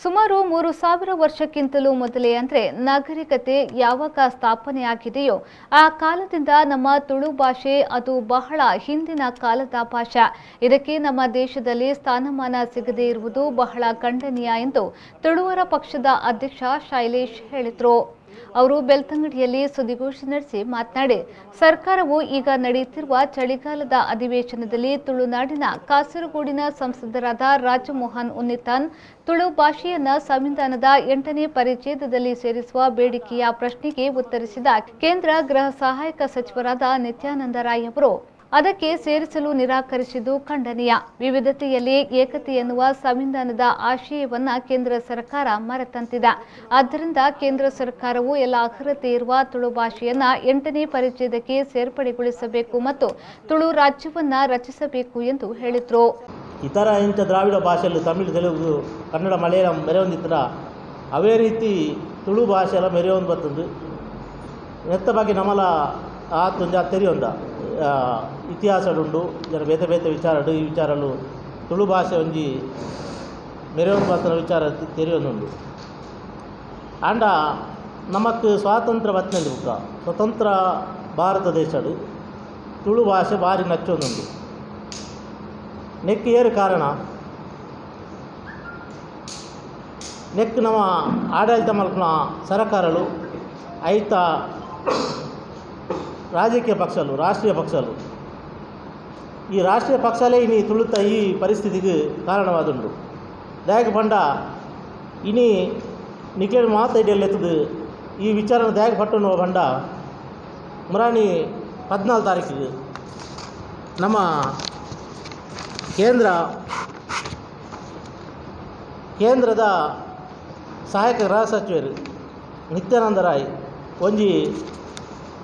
ಸುಮಾರು 3000 ವರ್ಷಕ್ಕಿಂತಲೂ ಮೊದಲೇ ಅಂದರೆ ನಾಗರಿಕತೆ ಯಾವಾಗ ಸ್ಥಾಪನೆಯಾಗಿದೆಯೋ ಆ ಕಾಲದಿಂದ ನಮ್ಮ ತುಳು ಭಾಷೆ ಅದು ಬಹಳ ಹಿಂದಿನ ಕಾಲದ ಭಾಷೆ. ಇದಕ್ಕೆ ನಮ್ಮ ದೇಶದಲ್ಲಿ ಸ್ಥಾನಮಾನ ಸಿಗದೇ ಇರುವುದು ಬಹಳ ಖಂಡನೀಯ ಎಂದು ತುಳುವರ ಪಕ್ಷದ ಅಧ್ಯಕ್ಷ ಶೈಲೇಶ್ ಹೇಳಿದರು. ಅವರು ಬೆಳ್ತಂಗಡಿಯಲ್ಲಿ ಸುದ್ದಿಗೋಷ್ಠಿ ನಡೆಸಿ ಮಾತನಾಡಿ, ಸರ್ಕಾರವು ಈಗ ನಡೆಯುತ್ತಿರುವ ಚಳಿಗಾಲದ ಅಧಿವೇಶನದಲ್ಲಿ ತುಳುನಾಡಿನ ಕಾಸರಗೋಡಿನ ಸಂಸದರಾದ ರಾಜಮೋಹನ್ ಉನ್ನಿತಾನ್ ತುಳು ಭಾಷೆಯನ್ನ ಸಂವಿಧಾನದ 8ನೇ ಪರಿಚ್ಛೇದದಲ್ಲಿ ಸೇರಿಸುವ ಬೇಡಿಕೆಯ ಪ್ರಶ್ನೆಗೆ ಉತ್ತರಿಸಿದ ಕೇಂದ್ರ ಗೃಹ ಸಹಾಯಕ ಸಚಿವರಾದ ನಿತ್ಯಾನಂದ ರಾಯ್ ಅವರು ಅದಕ್ಕೆ ಸೇರಿಸಲು ನಿರಾಕರಿಸಿದ್ದು ಖಂಡನೀಯ. ವಿವಿಧತೆಯಲ್ಲಿ ಏಕತೆ ಎನ್ನುವ ಸಂವಿಧಾನದ ಆಶಯವನ್ನ ಕೇಂದ್ರ ಸರ್ಕಾರ ಮರೆತಂತಿದೆ. ಆದ್ದರಿಂದ ಕೇಂದ್ರ ಸರ್ಕಾರವು ಎಲ್ಲ ಅರ್ಹತೆ ಇರುವ ತುಳು ಭಾಷೆಯನ್ನ 8ನೇ ಪರಿಚ್ಛೇದಕ್ಕೆ ಸೇರ್ಪಡೆಗೊಳಿಸಬೇಕು ಮತ್ತು ತುಳು ರಾಜ್ಯವನ್ನ ರಚಿಸಬೇಕು ಎಂದು ಹೇಳಿದರು. ಇತರ ಇಂಥ ದ್ರಾವಿಡ ಭಾಷೆಯಲ್ಲಿ ತಮಿಳು, ತೆಲುಗು, ಕನ್ನಡ, ಮಲಯಾಳಂ ಮೆರೆಯೊಂದಿತ್ತರ ಅವೇ ರೀತಿ ತುಳು ಭಾಷೆ ಎಲ್ಲ ಮೆರೆಯೊಂದು ಬರ್ತಂದು ನೆತ್ತ ಬಗ್ಗೆ ನಮ್ಮಲ ಆತೊಂದು ತೆರೆಯೊಂದ ಇತಿಹಾಸಡುಂಡು ಜನ ಬೇತೆ ಬೇತೆ ವಿಚಾರಡು ಈ ವಿಚಾರಲು ತುಳು ಭಾಷೆ ಒಂಜಿ ಮೆರೆಯೊಂದು ಬರ್ತನ ವಿಚಾರ ತೆರೆಯೊಂದುಂಡು. ಆಂಡ ನಮಕ್ ಸ್ವಾತಂತ್ರ್ಯ ಬತ್ತನಲ್ಲಿ ಬುಕ್ಕ ಸ್ವತಂತ್ರ ಭಾರತ ದೇಶಡು ತುಳು ಭಾಷೆ ಭಾರಿ ನಚ್ಚೊಂದುಂಡು. ನೆಕ್ ಏರು ಕಾರಣ ನೆಕ್ ನಮ್ಮ ಆಡಳಿತ ಮಲ್ಪನ ಸರಕಾರಗಳು ಐತ ರಾಜಕೀಯ ಪಕ್ಷಲು ರಾಷ್ಟ್ರೀಯ ಪಕ್ಷಲು ಈ ರಾಷ್ಟ್ರೀಯ ಪಕ್ಷಲೇ ಇನಿ ತುಳುತ ಈ ಪರಿಸ್ಥಿತಿಗೆ ಕಾರಣವಾದುಂಡು. ದಾಯಕ ಪಂಡ ಇನಿ ನಿಖೇಡ್ ಮಾತಾಡಿಯಲ್ಲೆತ್ತದು ಈ ವಿಚಾರನ ದಾಯಕ ಪಟ್ಟನು ಪಂಡ ಮುರಾಣಿ 14 ತಾರೀಕಿಗೆ ನಮ್ಮ ಕೇಂದ್ರದ ಸಹಾಯಕ ಗೃಹ ಸಚಿವರು ನಿತ್ಯಾನಂದ ರಾಯ್ ಒಂಜಿ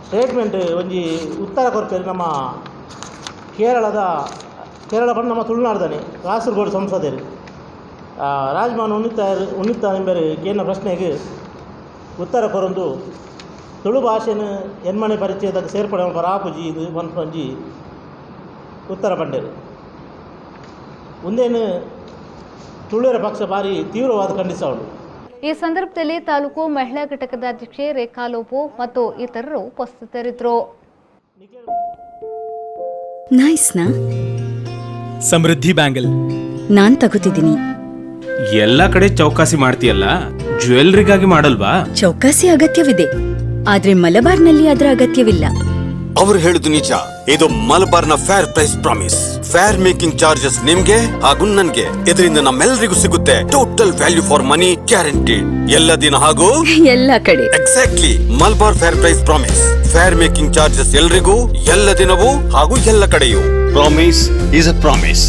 ಸ್ಟೇಟ್ಮೆಂಟ್ ಒಂಜಿ ಉತ್ತರ ಕೊಡ್ತಾರೆ. ನಮ್ಮ ಕೇರಳ ಪಂಡ ನಮ್ಮ ತುಳುನಾಡ್ದಾನೆ ಕಾಸರಗೋಡು ಸಂಸದರು ರಾಜಮೋಹನ್ ಉನ್ನಿತಾನ್ ಎಂಬರು ಕೇಂದ್ರ ಪ್ರಶ್ನೆಗೆ ಉತ್ತರ ಕೊರೊಂದು ತುಳು ಭಾಷೆನ ಎನ್ಮನೆ ಪರಿಚಯದಾಗ ಸೇರ್ಪಡೆ ಬರಾಪುಜಿ ಇದು ಒಂಜಿ ಉತ್ತರ ಪಂಡರು ಮುಂದೇನು ತುಳುವರ ಪಕ್ಷ ಭಾರಿ ತೀವ್ರವಾದ ಖಂಡಿಸೋಳು. ಈ ಸಂದರ್ಭದಲ್ಲಿ ತಾಲೂಕು ಮಹಿಳಾ ಘಟಕದ ಅಧ್ಯಕ್ಷೆ ರೇಖಾ ಲೋಬೋ ಮತ್ತು ಇತರರು ಉಪಸ್ಥಿತರಿದ್ದರು. ನೈಸ್ನಾ ಸಮೃದ್ಧಿ ಬ್ಯಾಂಗಲ್ ನಾನ್ ತಗೋತಿದ್ದೀನಿ. ಎಲ್ಲ ಕಡೆ ಚೌಕಾಸಿ ಮಾಡ್ತೀಯಲ್ಲ, ಜ್ಯುವೆಲ್ರಿಗಾಗಿ ಮಾಡಲ್ವಾ? ಚೌಕಾಸಿ ಅಗತ್ಯವಿದೆ, ಆದ್ರೆ ಮಲಬಾರ್ನಲ್ಲಿ ಅದರ ಅಗತ್ಯವಿಲ್ಲ. ಅವರು ಹೇಳುದು ನಿಜ. ಇದು ಮಲಬಾರ್ನ fair price promise. Fair making charges ನಿಮ್ಗೆ ಹಾಗೂ ನನ್ಗೆ. ಇದರಿಂದ ನಮ್ಮೆಲ್ಲರಿಗೂ ಸಿಗುತ್ತೆ total value for money guaranteed. ಎಲ್ಲ ದಿನ ಹಾಗೂ ಎಲ್ಲ ಕಡೆ. Exactly Malabar fair price promise. Fair making charges ಎಲ್ರಿಗೂ, ಎಲ್ಲ ದಿನವೂ ಹಾಗೂ ಎಲ್ಲ ಕಡೆಯೂ. Promise is a promise.